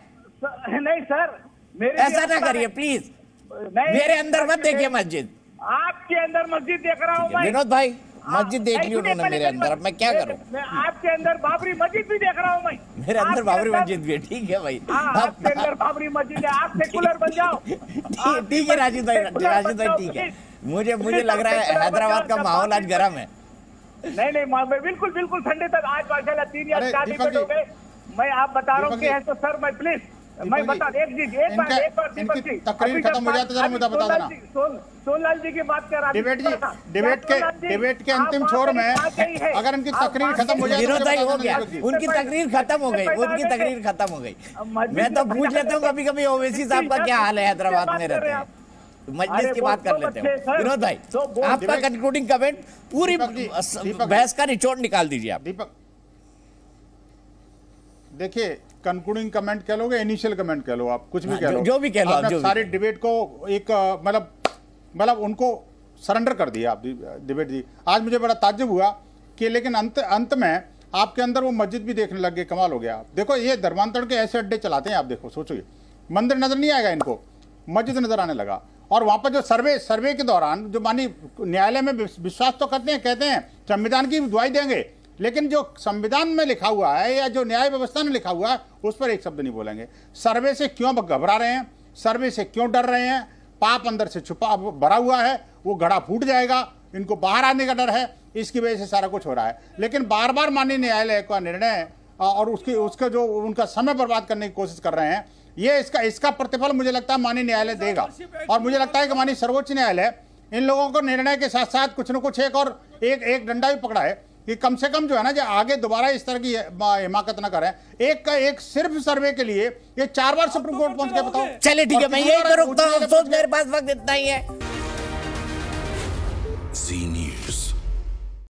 नहीं सर, ऐसा ना करिए प्लीज, मेरे अंदर मत देखिए मस्जिद। आपके अंदर मस्जिद देख रहा हूँ मैं। विनोद भाई, मस्जिद देख ली उन्होंने मेरे अंदर, अब मैं क्या करूं? मैं आपके अंदर बाबरी मस्जिद भी देख रहा हूं। मैं मेरे अंदर बाबरी मस्जिद भी है, ठीक है भाई। आपके अंदर बाबरी मस्जिद है, आप सेकुलर बन जाओ। ठीक है राशिद भाई, ठीक है। मुझे लग रहा है हैदराबाद का माहौल आज गर्म है। नहीं, बिल्कुल ठंडे तक। आज माशाल्लाह 3 या 4 डिबेट हो गए। मैं आप बता रहा हूँ कि है तो सर, मैं प्लीज मैं बता एक बार दीपक जी तकरीर खत्म हो जाता, जरा मुझे बता देना। सोनलाल जी की बात कर रहा डिबेट के अंतिम छोर में अगर इनकी तकरीर खत्म हो जाए तो हो गया, उनकी तकरीर खत्म हो गई, मैं तो पूछ लेता हूँ कभी कभी ओवैसी साहब का क्या हाल है, हैदराबाद में रहते हैं, मजलिस की बात कर लेते हैं। विनोद भाई, आपका कंक्लूडिंग कमेंट, पूरी बहस का निचोड़ निकाल दीजिए आप। दीपक देखिए, कंक्लूडिंग कमेंट कह लोगे, इनिशियल कमेंट कह लो, आप कुछ भी कह लो, जो भी कह लो, आपने सारी डिबेट को एक मतलब उनको सरेंडर कर दिया आप डिबेट जी। आज मुझे बड़ा ताज्जुब हुआ कि लेकिन अंत में आपके अंदर वो मस्जिद भी देखने लग गए, कमाल हो गया। देखो, ये धर्मांतरण के ऐसे अड्डे चलाते हैं आप, देखो सोचो, मंदिर नजर नहीं आएगा इनको, मस्जिद नजर आने लगा। और वहां पर जो सर्वे के दौरान जो मानी न्यायालय में विश्वास तो करते हैं, कहते हैं संविधान की दुआई देंगे, लेकिन जो संविधान में लिखा हुआ है या जो न्याय व्यवस्था में लिखा हुआ है उस पर एक शब्द नहीं बोलेंगे। सर्वे से क्यों घबरा रहे हैं, सर्वे से क्यों डर रहे हैं? पाप अंदर से छुपा भरा हुआ है, वो घड़ा फूट जाएगा, इनको बाहर आने का डर है, इसकी वजह से सारा कुछ हो रहा है। लेकिन बार बार माननीय न्यायालय का निर्णय और उसका जो उनका समय बर्बाद करने की कोशिश कर रहे हैं, ये इसका प्रतिफल मुझे लगता है माननीय न्यायालय देगा। और मुझे लगता है कि माननीय सर्वोच्च न्यायालय इन लोगों को निर्णय के साथ साथ कुछ न कुछ एक डंडा भी पकड़ा है कि कम से कम जो है ना, जो आगे दोबारा इस तरह की हिमाकत ना करें। एक सिर्फ सर्वे के लिए ये 4 बार सुप्रीम कोर्ट पहुंच के बताओ। चलिए ठीक है, मैं यही तो रुकता हूँ, मेरे पास वक्त इतना ही है। जी न्यूज़।